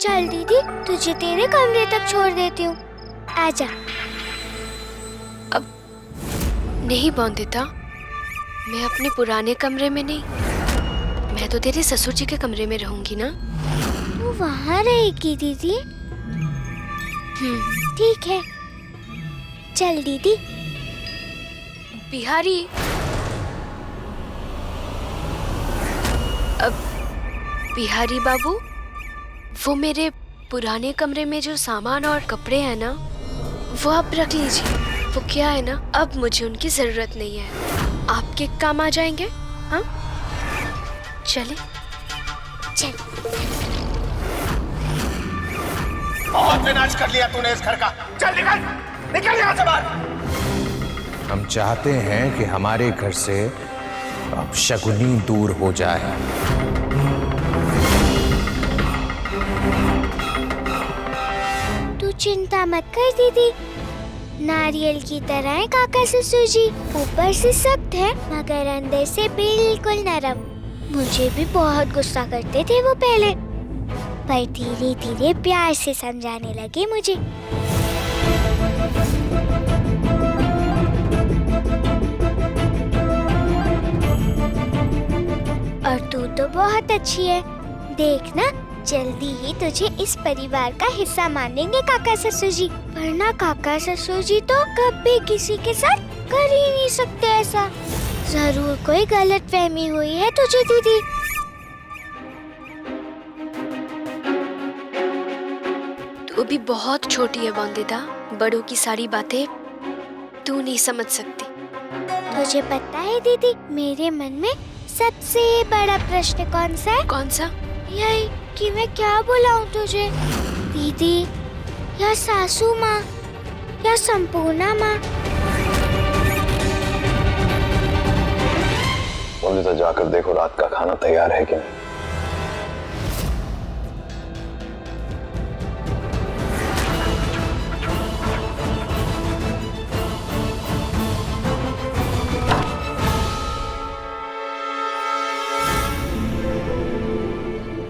चल दीदी, तुझे तेरे कमरे तक छोड़ देती हूँ, आजा। अब नहीं बॉन्दिता, मैं अपने पुराने कमरे में नहीं, मैं तो तेरे ससुर जी के कमरे में रहूंगी ना। तू वहाँ रहेगी दीदी? ठीक है, चल दीदी। बिहारी, अब बिहारी बाबू, वो मेरे पुराने कमरे में जो सामान और कपड़े हैं ना, वो आप रख लीजिए। वो क्या है ना, अब मुझे उनकी जरूरत नहीं है, आपके काम आ जाएंगे। हाँ चले। चल। बहुत विनाश कर लिया तूने इस घर का। चल निकल, निकल यहाँ से बाहर। हम चाहते हैं कि हमारे घर से अब शकुनी दूर हो जाए। तू चिंता मत कर दीदी, नारियल की तरह है काका ससुर जी। ऊपर से सख्त है मगर अंदर से बिल्कुल नरम। मुझे भी बहुत गुस्सा करते थे वो पहले, पर धीरे धीरे प्यार से समझाने लगे मुझे। और तू तो बहुत अच्छी है, देखना जल्दी ही तुझे इस परिवार का हिस्सा मानेंगे काका ससुर जी। वरना काका ससुर जी तो कभी किसी के साथ कर ही नहीं सकते ऐसा। जरूर कोई गलतफहमी हुई है तुझे दीदी। तू भी बहुत छोटी है बॉन्दिता, बड़ों की सारी बातें तू नहीं समझ सकती। तुझे पता है दीदी, मेरे मन में सबसे बड़ा प्रश्न कौन सा है? कौन सा? यही कि मैं क्या बुलाऊं तुझे, दीदी या सासू माँ या संपूर्णा माँ। तो जाकर देखो रात का खाना तैयार है कि नहीं।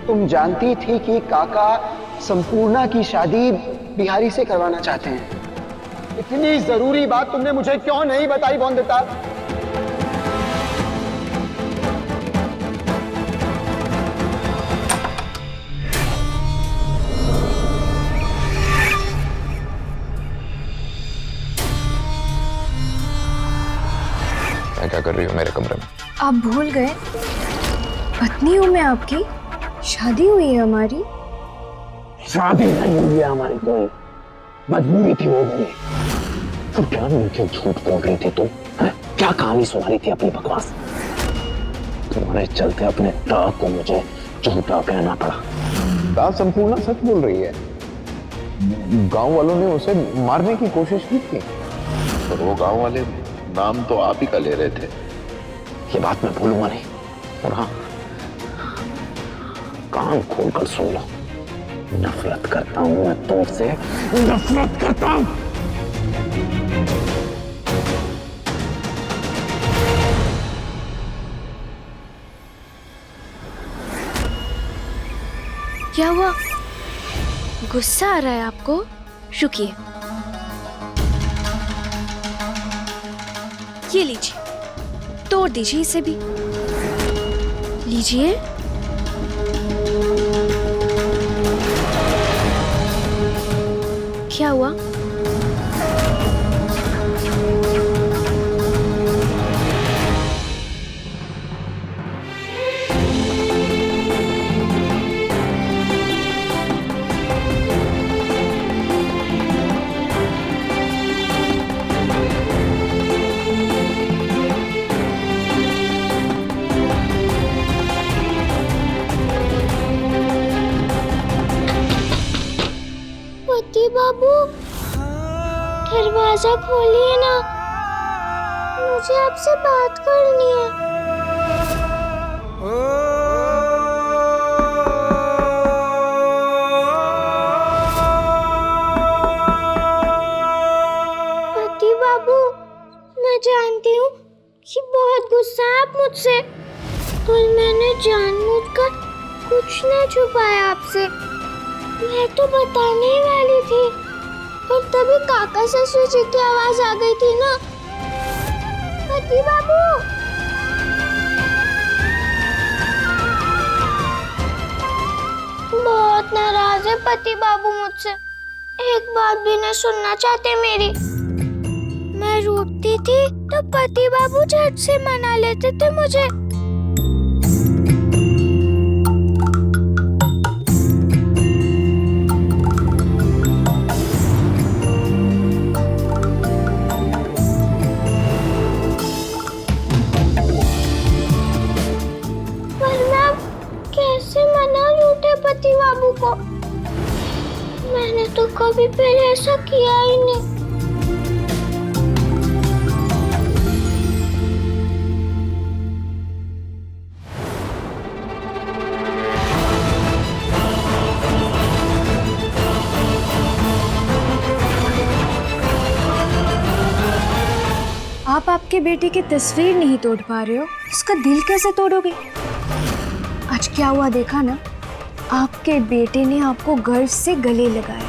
तुम जानती थी कि काका संपूर्णा की शादी बिहारी से करवाना चाहते हैं। इतनी जरूरी बात तुमने मुझे क्यों नहीं बताई बॉन्दिता? क्या कर रही हो मेरे कमरे में? आप भूल गए, पत्नी हूँ मैं आपकी, शादी हुई है हमारी। शादी नहीं हुई है हमारी, कोई मजबूरी थी वो भी। फिर क्या क्यों झूठ बोल रही थी तुम? क्या कहानी सुना रही थी अपनी बकवास? तुम्हारे चलते अपने दाग को मुझे झूठा कहना पड़ा। दाग संपूर्णा सच बोल रही है। गांव वालों ने उसे मारने की कोशिश की थी, पर वो गांव वाले नाम तो आप ही का ले रहे थे। ये बात मैं भूलूंगा नहीं। और हाँ, कान खोलकर सुन लो, नफरत करता हूं मैं तुमसे, नफरत करता हूं। क्या हुआ? गुस्सा आ रहा है आपको? रुकिए, ये लीजिए, तोड़ दीजिए इसे भी। लीजिए। क्या हुआ? बाबू, दरवाजा खोलिए ना, मुझे आपसे बात करनी है। पति बाबू, मैं जानती हूँ कि बहुत गुस्सा है आप मुझसे, पर मैंने जानबूझकर कुछ नहीं छुपाया आपसे। मैं तो बताने ही वाली थी, पर तभी काका ससुर जी की आवाज आ गई थी ना। पति बाबू, बहुत नाराज है पति बाबू मुझसे। एक बात भी नहीं सुनना चाहते मेरी। मैं रूठती थी तो पति बाबू झट से मना लेते थे मुझे। कैसे मना रूठे पति बाबू को? मैंने तो कभी पहले ऐसा किया ही नहीं। आप आपके बेटे की तस्वीर नहीं तोड़ पा रहे हो, उसका दिल कैसे तोड़ोगे? आज क्या हुआ देखा ना, आपके बेटे ने आपको गर्व से गले लगाया।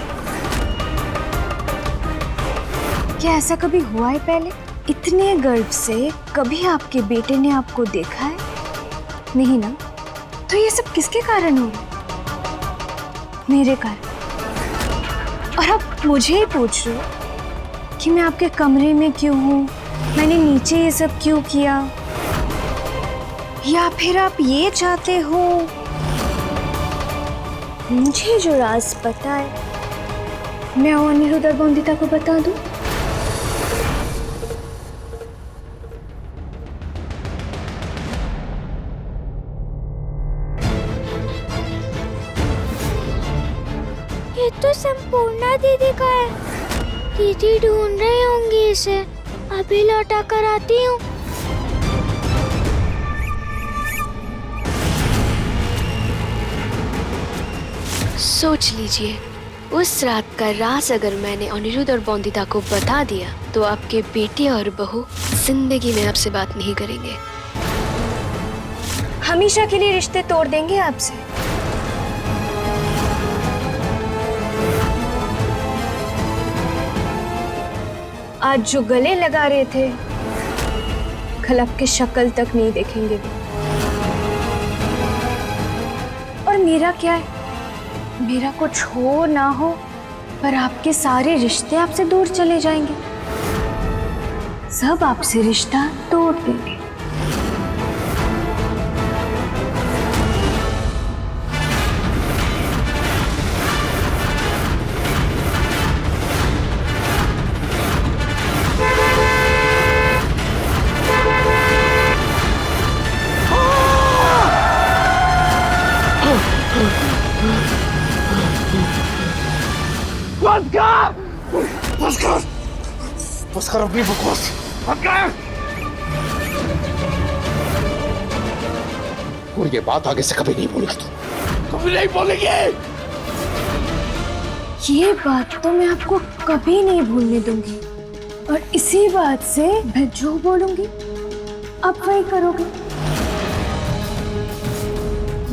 क्या ऐसा कभी हुआ है पहले? इतने गर्व से कभी आपके बेटे ने आपको देखा है? नहीं ना? तो ये सब किसके कारण हो रहा है? मेरे कारण। और आप मुझे ही पूछ रहे हो कि मैं आपके कमरे में क्यों हूँ, मैंने नीचे ये सब क्यों किया, या फिर आप ये चाहते हो मुझे जो राज पता है मैं अनिरुद्ध और बंदिता को बता दूं? ये तो संपूर्णा दीदी का है। दीदी ढूंढ रही होंगी इसे। अभी लौटा कर आती हूँ। सोच लीजिए, उस रात का राज अगर मैंने अनिरुद्ध और बंदिता को बता दिया तो आपके बेटे और बहू जिंदगी में आपसे बात नहीं करेंगे। हमेशा के लिए रिश्ते तोड़ देंगे आपसे। आज जो गले लगा रहे थे, कल आपके शक्ल तक नहीं देखेंगे वो। और मेरा क्या है, मेरा कुछ हो ना हो पर आपके सारे रिश्ते आपसे दूर चले जाएंगे। सब आपसे रिश्ता तोड़ देंगे। बस कर अपनी बकवास। और ये बात आगे से कभी नहीं बोलेगी तू, कभी नहीं बोलेगी। ये बात तो मैं आपको कभी नहीं भूलने दूंगी, और इसी बात से मैं जो बोलूंगी आप वही करोगे।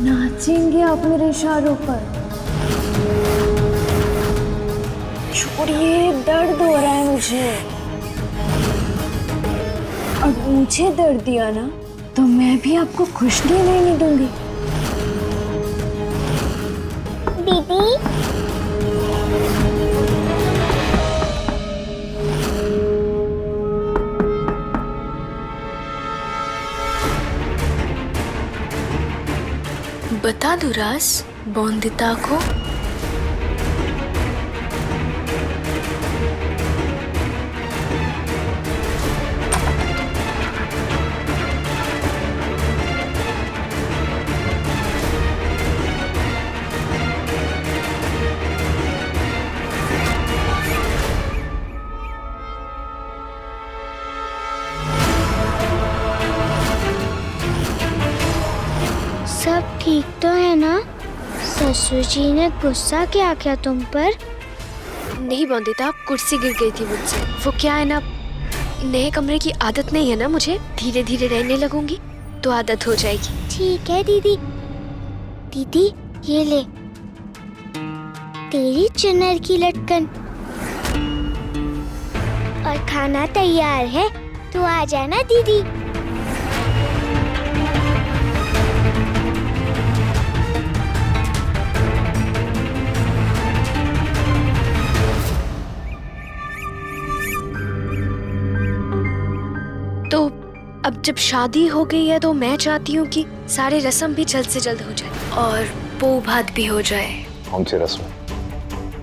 नाचेंगे आप मेरे इशारों पर। छोड़िए, दर्द हो रहा है मुझे, और मुझे दर्द दिया ना तो मैं भी आपको खुश नहीं रहने दूंगी। दीदी, बता दूं राज बंदिता को? सब ठीक तो है ना? ससुर जी ने गुस्सा किया क्या तुम पर? नहीं बंदिता, कुर्सी गिर गई थी मुझसे। वो क्या है ना, नए कमरे की आदत नहीं है ना मुझे। धीरे धीरे रहने लगूंगी तो आदत हो जाएगी। ठीक है दीदी। दीदी ये ले। तेरी चुनर की लटकन। और खाना तैयार है, तू आ जाना दीदी। तो अब जब शादी हो गई है तो मैं चाहती हूँ कि सारे रस्म भी जल्द से जल्द हो जाए और पोह भात भी हो जाए। कौन सी रस्म?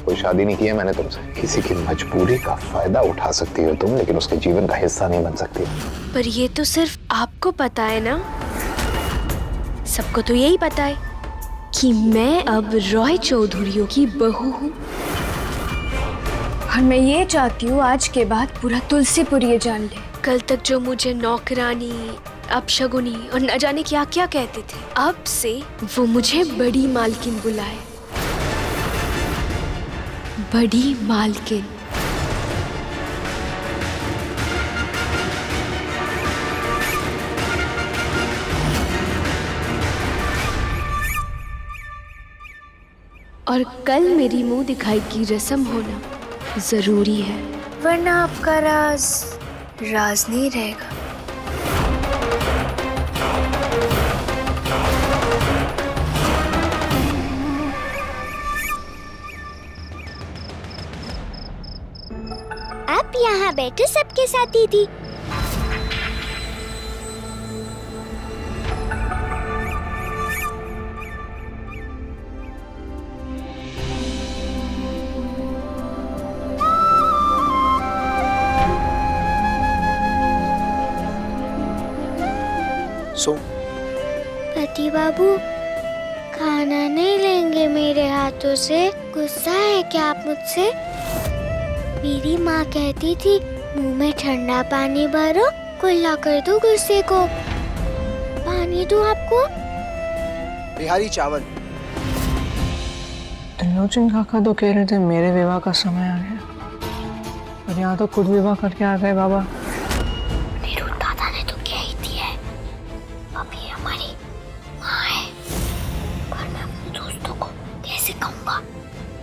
कोई शादी नहीं की है मैंने तुमसे। किसी की मजबूरी का फायदा उठा सकती हो तुम, लेकिन उसके जीवन का हिस्सा नहीं बन सकती। पर ये तो सिर्फ आपको पता है ना, सबको तो यही पता है कि मैं अब रॉय चौधरियों की बहू हूँ। और मैं ये चाहती हूँ आज के बाद पूरा तुलसीपुर ये जान ले। कल तक जो मुझे नौकरानी, अपशगुनी और न जाने क्या क्या कहते थे, अब से वो मुझे बड़ी मालकिन बुलाए। बड़ी मालकिन। और कल मेरी मुंह दिखाई की रस्म होना जरूरी है, वरना आपका राज राज नहीं रहेगा। आप यहाँ बैठो सबके साथ दीदी। पति बाबू, खाना नहीं लेंगे मेरे हाथों से? गुस्सा है क्या आप मुझसे? मेरी माँ कहती थी मुंह में ठंडा पानी भरो, कुल्ला कर दो गुस्से को। पानी दूं आपको? बिहारी चावल। त्रिलोचन काका तो कह रहे थे मेरे विवाह का समय आ गया, और यहाँ तो खुद विवाह करके आ गए बाबा। नीरू दादा ने तो कह ही दिया है, अभी हमारी माँ है, पर मैं अपने दोस्तों को कैसे कहूँगा,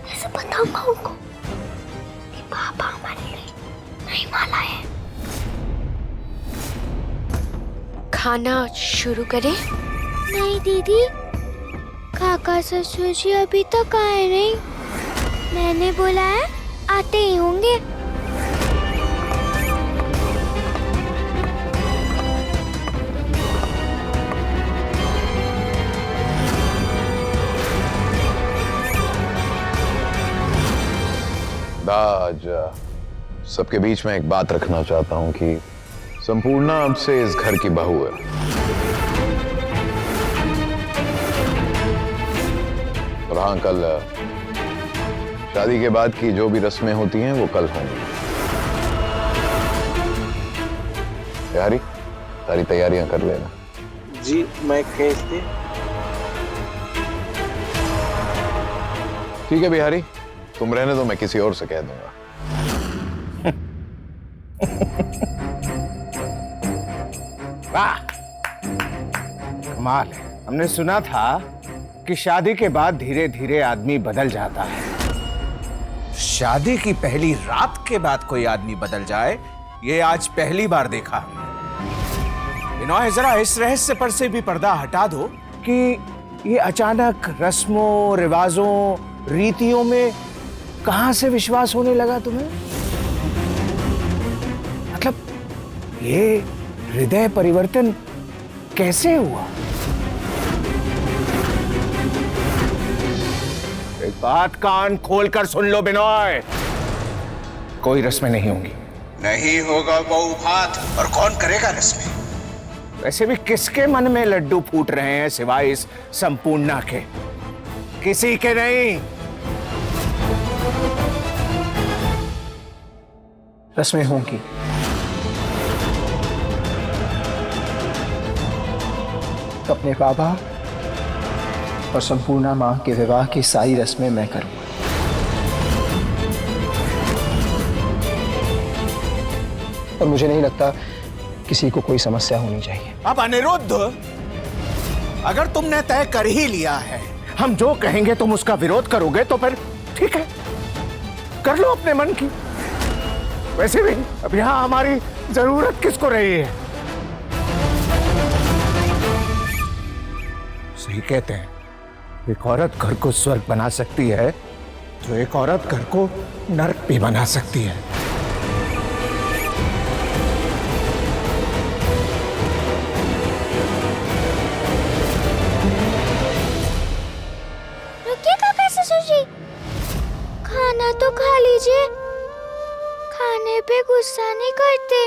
कैसे बताऊँगा उनको कि पापा हमारे लिए नहीं माला है। खाना शुरू करें? नहीं दीदी, काका ससुर जी अभी तक आए नहीं। मैंने बोला है आते ही होंगे। आज सबके बीच में एक बात रखना चाहता हूं कि संपूर्णा अब से इस घर की बहू है। और हाँ, कल शादी के बाद की जो भी रस्में होती हैं वो कल होंगी। बिहारी, सारी तैयारियां कर लेना। जी, मैं कैसे? ठीक है बिहारी, तुम रहने दो, मैं किसी और से कह दूंगा। वाह, कमाल है। हमने सुना था कि शादी के बाद धीरे धीरे आदमी बदल जाता है। शादी की पहली रात के बाद कोई आदमी बदल जाए, ये आज पहली बार देखा हमने। विनोय, जरा इस रहस्य पर से भी पर्दा हटा दो कि ये अचानक रस्मों, रिवाजों, रीतियों में कहां से विश्वास होने लगा तुम्हें? मतलब ये हृदय परिवर्तन कैसे हुआ? एक बात कान खोलकर सुन लो बिनोय, कोई रस्में नहीं होंगी। नहीं होगा बहु भात, और कौन करेगा रस्में? वैसे भी किसके मन में लड्डू फूट रहे हैं सिवाय इस संपूर्णा के? किसी के नहीं। रस्में होंगी, अपने बाबा और संपूर्णा माँ के विवाह की सारी रस्में मैं करूंगा। और मुझे नहीं लगता किसी को कोई समस्या होनी चाहिए। अब अनिरुद्ध, अगर तुमने तय कर ही लिया है, हम जो कहेंगे तुम उसका विरोध करोगे, तो फिर ठीक है, कर लो अपने मन की। वैसे भी अब यहाँ हमारी जरूरत किसको रही है? सही कहते हैं, एक औरत घर को स्वर्ग बना सकती है तो एक औरत घर को नर्क भी बना सकती है। रुकिए काका ससुर जी, खाना तो खा लीजिए। खाने पे गुस्सा नहीं करते।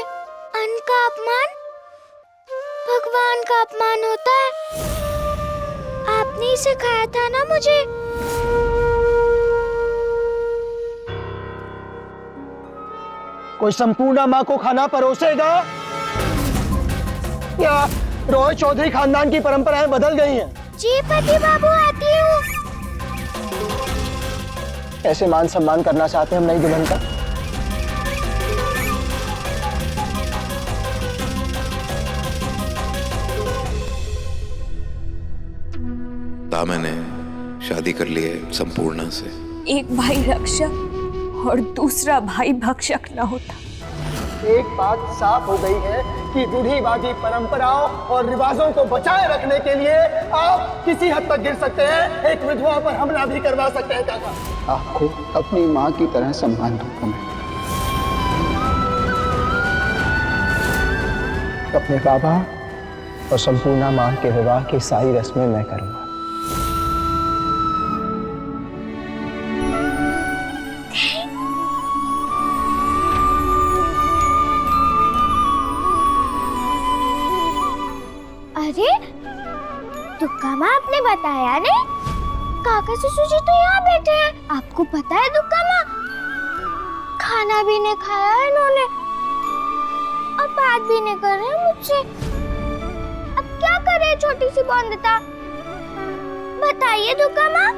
अन्न का अपमान भगवान का अपमान होता है। आपने ही सिखाया था ना मुझे। कोई संपूर्णा माँ को खाना परोसेगा या रॉय चौधरी खानदान की परंपराएं बदल गई हैं? जी पति बाबू, आती हूँ। ऐसे मान सम्मान करना चाहते हैं हम नई दुल्हन का? मैंने शादी कर ली है संपूर्णा से। एक भाई रक्षक और दूसरा भाई भक्षक ना होता। एक बात साफ हो गई है कि रूढ़िवादी परंपराओं और रिवाजों को बचाए रखने के लिए आप किसी हद तक गिर सकते हैं, एक विधवा पर हमला भी करवा सकते हैं। काका, आपको अपनी माँ की तरह सम्मान दूंगा मैं। अपने बाबा और संपूर्णा माँ के विवाह की सारी रस्में मैं करूंगा। अरे दुक्का माँ, आपने बताया नहीं? काका ससुर जी तो यहाँ बैठे हैं। आपको पता है दुक्का माँ, खाना भी नहीं खाया है इन्होंने और बात भी नहीं कर रहे हैं मुझसे। अब क्या करे छोटी सी बंदता, बताइए दुक्का माँ।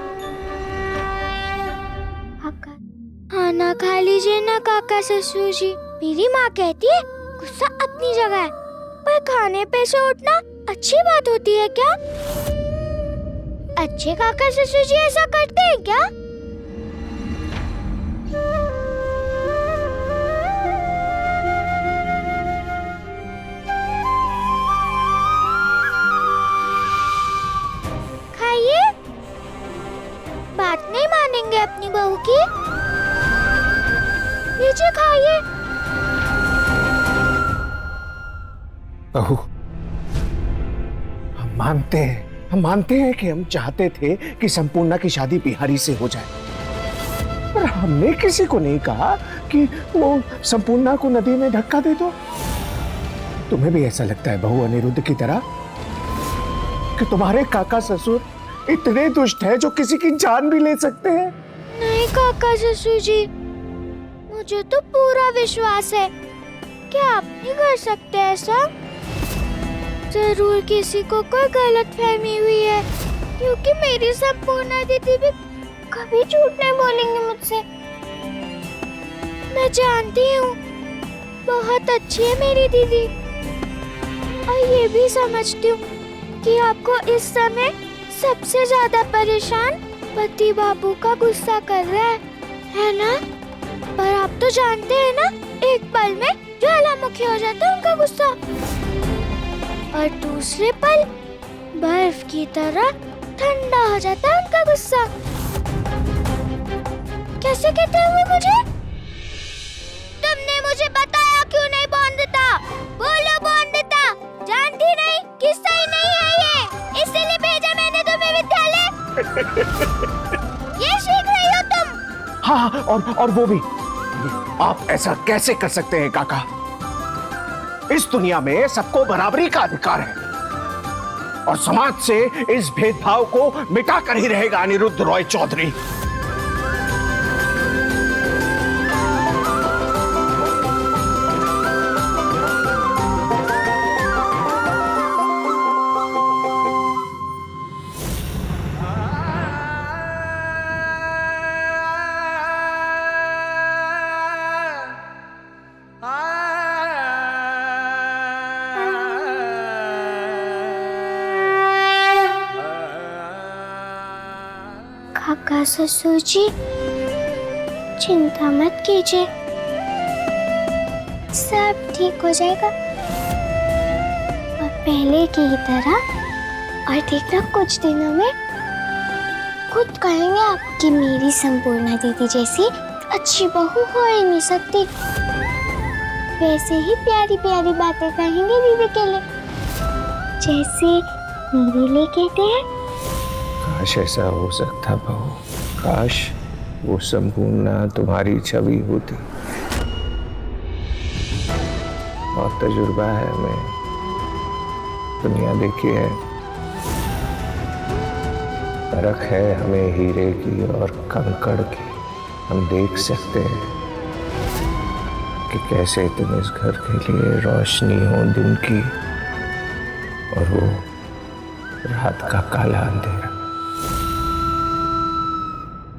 खाना खा लीजिए ना काका ससुर जी। मेरी माँ कहती है गुस्सा अपनी जगह है, पर खाने पे से उठना अच्छी बात होती है क्या? अच्छे काका ससुर जी ऐसा करते हैं क्या? खाइए, बात नहीं मानेंगे अपनी बहू की। लीजिए खाइए। बहू, हम मानते हैं कि हम चाहते थे कि संपूर्णा की शादी बिहारी से हो जाए, पर हमने किसी को नहीं कहा कि वो संपूर्णा को नदी में धक्का दे दो। तुम्हें भी ऐसा लगता है बहू, अनिरुद्ध की तरह, कि तुम्हारे काका ससुर इतने दुष्ट हैं जो किसी की जान भी ले सकते हैं? नहीं काका ससुर जी, मुझे तो पूरा विश्वास है कि आप नहीं कर सकते ऐसा। जरूर किसी को कोई गलत फहमी हुई है, क्योंकि मेरी संपूर्णा दीदी भी कभी झूठ नहीं बोलेंगे मुझसे। मैं जानती हूँ बहुत अच्छी है मेरी दीदी, और ये भी समझती हूँ कि आपको इस समय सबसे ज्यादा परेशान पति बाबू का गुस्सा कर रहा है ना? पर आप तो जानते हैं ना, एक पल में ज्वालामुखी हो जाता है उनका गुस्सा, और दूसरे पल बर्फ की तरह ठंडा हो जाता है उनका गुस्सा। कैसे कहते हुए मुझे? तुमने मुझे बताया क्यों नहीं बॉन्डता? बोलो बॉन्डता, जानती नहीं कि सही नहीं है ये, इसीलिए भेजा मैंने तुम्हें विद्यालय। ये सीख रही हो तुम? हाँ, और वो भी, आप ऐसा कैसे कर सकते हैं काका? इस दुनिया में सबको बराबरी का अधिकार है और समाज से इस भेदभाव को मिटा कर ही रहेगा अनिरुद्ध रॉय चौधरी। काका ससुर जी, चिंता मत कीजिए, सब ठीक हो जाएगा और पहले की ही तरह। और देखना कुछ दिनों में खुद कहेंगे आप कि मेरी संपूर्णा दीदी जैसी अच्छी बहू हो ही नहीं सकती। वैसे ही प्यारी प्यारी बातें कहेंगे दीदी के लिए, जैसे मेरे लिए कहते हैं। काश ऐसा हो सकता बहू, काश वो संपूर्णा तुम्हारी छवि होती। और तजुर्बा है हमें, दुनिया देखी है, परख है हमें हीरे की और कंकड़ की। हम देख सकते हैं कि कैसे तुम इस घर के लिए रोशनी हो दिन की और वो रात का काला अंधेरा।